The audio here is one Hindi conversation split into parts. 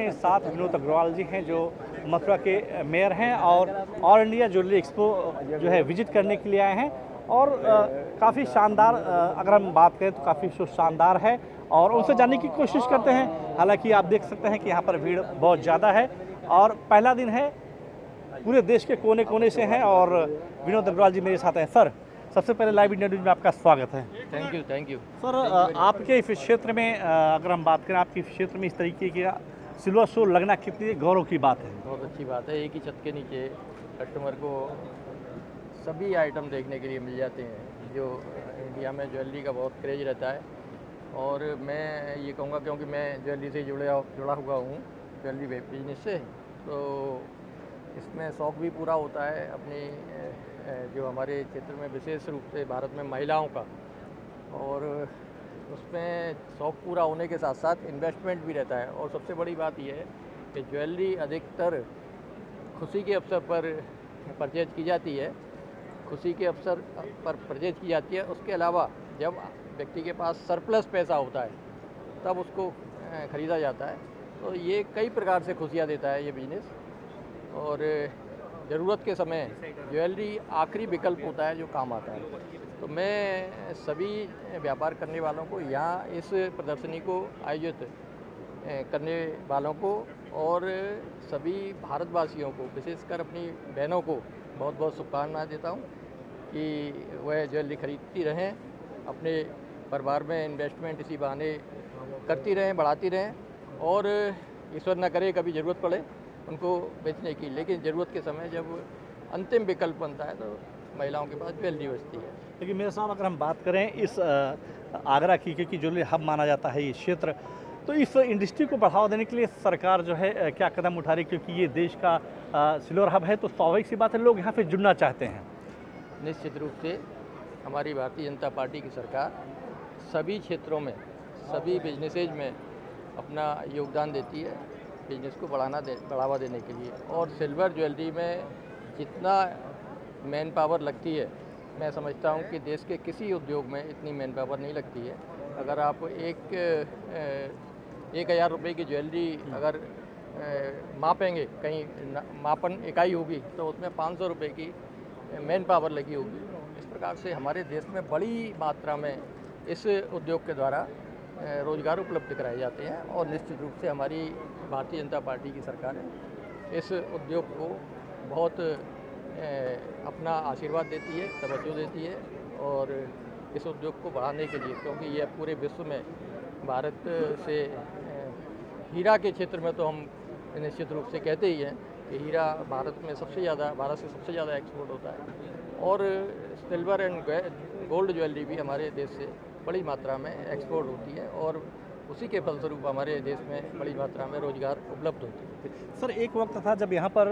हैं साथ विनोद अग्रवाल जी हैं जो मथुरा के मेयर हैं और ऑल इंडिया ज्वेलरी एक्सपो जो है विजिट करने के लिए आए हैं और काफ़ी शानदार अगर हम बात करें तो काफ़ी शानदार है और उनसे जानने की कोशिश करते हैं। हालांकि आप देख सकते हैं कि यहाँ पर भीड़ बहुत ज़्यादा है और पहला दिन है, पूरे देश के कोने कोने से हैं और विनोद अग्रवाल जी मेरे साथ हैं। सर, सबसे पहले लाइव इंडिया न्यूज़ में आपका स्वागत है। थैंक यू सर, आपके इस क्षेत्र में अगर हम बात करें, आपके क्षेत्र में इस तरीके का सिल्वर शो लगना कितनी गौरव की बात है। बहुत अच्छी बात है। एक ही छत के नीचे कस्टमर को सभी आइटम देखने के लिए मिल जाते हैं। जो इंडिया में ज्वेलरी का बहुत क्रेज रहता है और मैं ये कहूँगा क्योंकि मैं ज्वेलरी से जुड़ा हुआ हूँ, ज्वेलरी बिजनेस से, तो इसमें शौक़ भी पूरा होता है अपनी जो हमारे क्षेत्र में विशेष रूप से भारत में महिलाओं का, और उसमें शौक़ पूरा होने के साथ साथ इन्वेस्टमेंट भी रहता है। और सबसे बड़ी बात यह है कि ज्वेलरी अधिकतर खुशी के अवसर पर परचेज की जाती है, खुशी के अवसर पर परचेज की जाती है। उसके अलावा जब व्यक्ति के पास सरप्लस पैसा होता है तब उसको ख़रीदा जाता है। तो ये कई प्रकार से खुशियाँ देता है ये बिजनेस, और ज़रूरत के समय ज्वेलरी आखिरी विकल्प होता है जो काम आता है। तो मैं सभी व्यापार करने वालों को, यहाँ इस प्रदर्शनी को आयोजित करने वालों को और सभी भारतवासियों को, विशेषकर अपनी बहनों को बहुत बहुत शुभकामनाएं देता हूँ कि वह ज्वेलरी खरीदती रहें, अपने परिवार में इन्वेस्टमेंट इसी बहाने करती रहें, बढ़ाती रहें, और ईश्वर न करे कभी ज़रूरत पड़े उनको बेचने की, लेकिन ज़रूरत के समय जब अंतिम विकल्प बनता है तो महिलाओं के पास ज्वेलरी बचती है। लेकिन मेरे साहब, अगर हम बात करें इस आगरा की, क्योंकि ज्वेलरी हब माना जाता है ये क्षेत्र, तो इस इंडस्ट्री को बढ़ावा देने के लिए सरकार जो है क्या कदम उठा रही है? क्योंकि ये देश का सिल्वर हब है तो स्वाभाविक सी बात है लोग यहाँ पे जुड़ना चाहते हैं। निश्चित रूप से हमारी भारतीय जनता पार्टी की सरकार सभी क्षेत्रों में, सभी बिजनेसेज में अपना योगदान देती है बिजनेस को बढ़ावा देने के लिए। और सिल्वर ज्वेलरी में जितना मैन पावर लगती है, मैं समझता हूँ कि देश के किसी उद्योग में इतनी मैन पावर नहीं लगती है। अगर आप 1,000 रुपये की ज्वेलरी अगर मापेंगे, कहीं मापन इकाई होगी तो उसमें 500 रुपये की मैन पावर लगी होगी। इस प्रकार से हमारे देश में बड़ी मात्रा में इस उद्योग के द्वारा रोज़गार उपलब्ध कराए जाते हैं, और निश्चित रूप से हमारी भारतीय जनता पार्टी की सरकार है इस उद्योग को बहुत अपना आशीर्वाद देती है, तवज्जो देती है, और इस उद्योग को बढ़ाने के लिए, क्योंकि यह पूरे विश्व में भारत से हीरा के क्षेत्र में तो हम निश्चित रूप से कहते ही हैं कि हीरा भारत से सबसे ज़्यादा एक्सपोर्ट होता है, और सिल्वर एंड गोल्ड ज्वेलरी भी हमारे देश से बड़ी मात्रा में एक्सपोर्ट होती है, और उसी के फलस्वरूप हमारे देश में बड़ी मात्रा में रोज़गार उपलब्ध होती है। सर, एक वक्त था जब यहाँ पर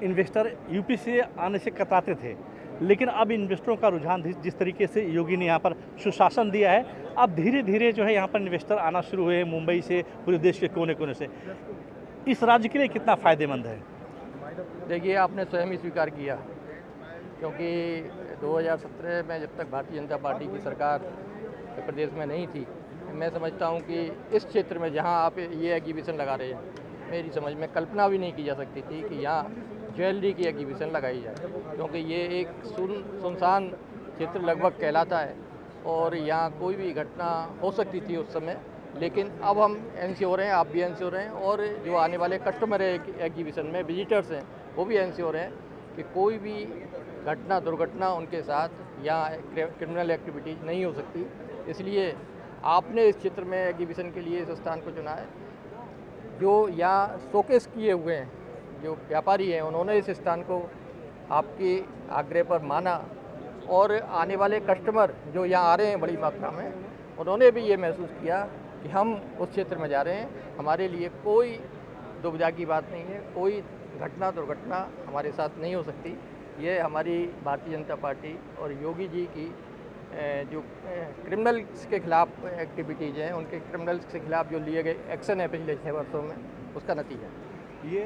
इन्वेस्टर यूपी से आने से कतराते थे, लेकिन अब इन्वेस्टरों का रुझान जिस तरीके से योगी ने यहाँ पर सुशासन दिया है, अब धीरे धीरे जो है यहाँ पर इन्वेस्टर आना शुरू हुए, मुंबई से, पूरे देश के कोने कोने से। इस राज्य के लिए कितना फ़ायदेमंद है? देखिए, आपने स्वयं ही स्वीकार किया, क्योंकि 2017 में जब तक भारतीय जनता पार्टी की सरकार प्रदेश में नहीं थी, मैं समझता हूँ कि इस क्षेत्र में जहाँ आप ये एग्जीबिशन लगा रहे हैं, मेरी समझ में कल्पना भी नहीं की जा सकती थी कि यहाँ ज्वेलरी की एग्जीबिशन लगाई जाए, क्योंकि ये एक सुनसान क्षेत्र लगभग कहलाता है और यहाँ कोई भी घटना हो सकती थी उस समय। लेकिन अब हम एंश्योर हैं, आप भी एंश्योर हैं, और जो आने वाले कस्टमर है एग्जीबिशन में, विजिटर्स हैं, वो भी एंश्योर हैं कि कोई भी घटना, दुर्घटना उनके साथ यहाँ क्रिमिनल एक्टिविटीज़ नहीं हो सकती। इसलिए आपने इस क्षेत्र में एग्जीबिशन के लिए इस स्थान को चुना है। जो यहाँ शोकेस किए हुए हैं, जो व्यापारी हैं, उन्होंने इस स्थान को आपके आग्रह पर माना, और आने वाले कस्टमर जो यहाँ आ रहे हैं बड़ी मात्रा में, उन्होंने भी ये महसूस किया कि हम उस क्षेत्र में जा रहे हैं, हमारे लिए कोई दुविधा की बात नहीं है, कोई घटना दुर्घटना हमारे साथ नहीं हो सकती। ये हमारी भारतीय जनता पार्टी और योगी जी की जो क्रिमिनल्स के खिलाफ एक्टिविटीज़ हैं, उनके क्रिमिनल्स के खिलाफ जो लिए गए एक्शन है पिछले 6 वर्षों में, उसका नतीजा। ये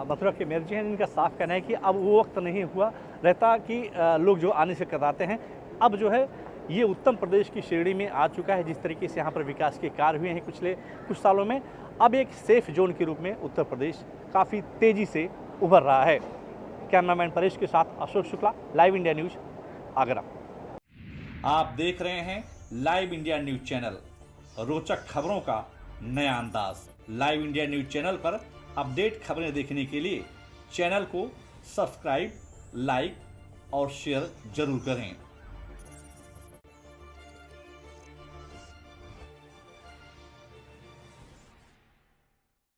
मथुरा के मेयर जी हैं, इनका साफ कहना है कि अब वो वक्त नहीं हुआ रहता कि लोग जो आने से कतराते हैं, अब जो है ये उत्तम प्रदेश की श्रेणी में आ चुका है। जिस तरीके से यहाँ पर विकास के कार्य हुए हैं पिछले कुछ सालों में, अब एक सेफ जोन के रूप में उत्तर प्रदेश काफ़ी तेज़ी से उभर रहा है। कैमरामैन परेश के साथ Ashok Shukla, live India news, Agra. आप देख रहे हैं लाइव इंडिया न्यूज चैनल, रोचक खबरों का नया अंदाज। लाइव इंडिया न्यूज चैनल पर अपडेट खबरें देखने के लिए चैनल को सब्सक्राइब, लाइक और शेयर जरूर करें।